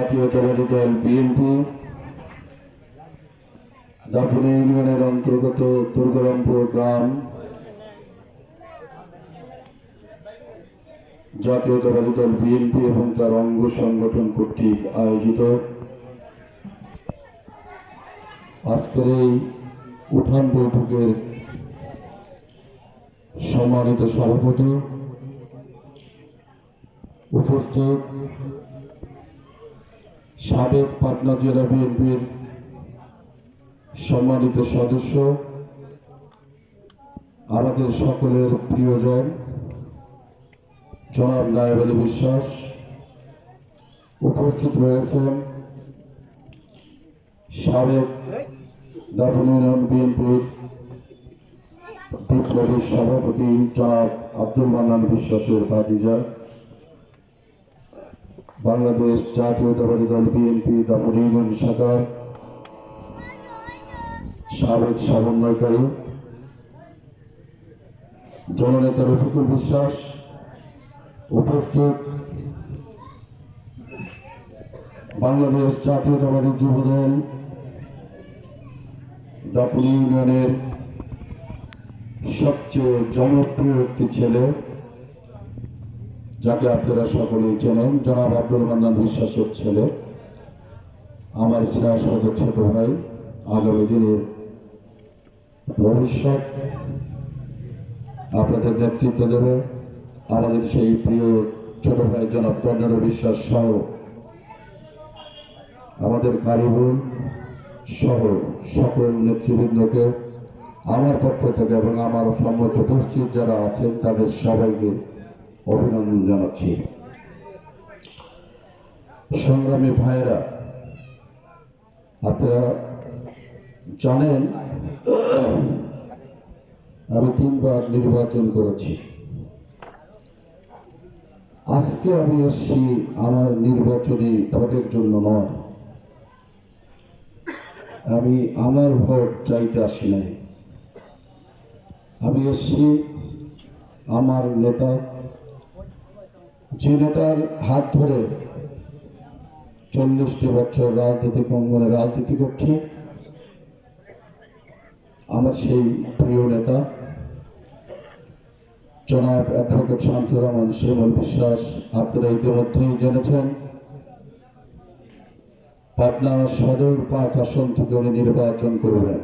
জাতীয়তাবাদী দল বিএনপি দাপুনি ইউনিয়নের অন্তর্গত দুর্গারামপুর গ্রাম জাতীয়তাবাদী দল বিএনপি এবং তার অঙ্গ সংগঠন কর্তৃক আয়োজিত আজকের এই উঠান বৈঠকের সম্মানিত সভাপতি, উপস্থিত সাবেক পাটনা জেলা বিএনপির সম্মানিত সদস্য, আমাদের সকলের প্রিয়জন জনাব নায়েব আলী বিশ্বাস, উপস্থিত রয়েছেন সাবেক দাপুনি ইউনিয়ন বিএনপির বিপ্লবী সভাপতি জনাব আব্দুল মান্নান বিশ্বাসের ভাতিজা, বাংলাদেশ জাতীয়তাবাদী দল বিএনপি দাপুনি ইউনিয়ন শাখার সাবেক সমন্বয়কারী জননেতা রফিকুল বিশ্বাস, উপস্থিত বাংলাদেশ জাতীয়তাবাদী যুবদল দাপুনি ইউনিয়নের সবচেয়ে জনপ্রিয় একটি ছেলে, যাকে আপনারা সকলেই চেনেন, জনাব আব্দুল মান্নান বিশ্বাসের ছেলে, আমার শাসক ছোট ভাই, আগামী দিনের ভবিষ্যৎ আপনাদের নেতৃত্ব দেবে আমাদের সেই প্রিয় ছোট ভাই জনাব কর্নেল বিশ্বাস সহ আমাদের কারিগর সহ সকল নেতৃবৃন্দকে আমার পক্ষ থেকে এবং আমার সম্মুখ উপস্থিত যারা আছেন তাদের সবাইকে অভিনন্দন জানাচ্ছি। সংগ্রামী ভাইয়েরা, আপনারা জানেন আমি 3 বার নির্বাচন করেছি। আজকে আমি এসছি আমার নির্বাচনী ভোটের জন্য নয়, আমি আমার ভোট চাইতে আসি নাই। আমি এসছি আমার নেতা, যে নেতার হাত ধরে 40টি বছর রাজনৈতিক অঙ্গনে রাজনীতি করছি, আমার সেই প্রিয় নেতা জনাব অ্যাডভোকেট শামসুর রহমান শিমুল বিশ্বাস। আপনারা ইতিমধ্যেই জেনেছেন পাটনা সদর 5 আসন থেকে উনি নির্বাচন করবেন।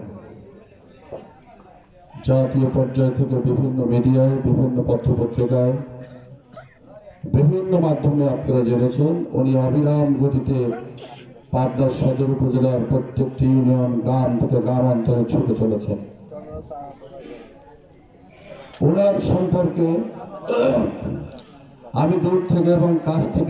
জাতীয় পর্যায় থেকে বিভিন্ন মিডিয়ায়, বিভিন্ন পত্রপত্রিকায়, বিভিন্ন মাধ্যমে আপনারা জেনেছেন উনি অবিরাম গতিতে পাটনা সদর উপজেলার প্রত্যেকটি ইউনিয়ন, গ্রাম থেকে গ্রামান্তরে ছুটে চলেছেন। ওনার সম্পর্কে আমি দূর থেকে এবং কাছ থেকে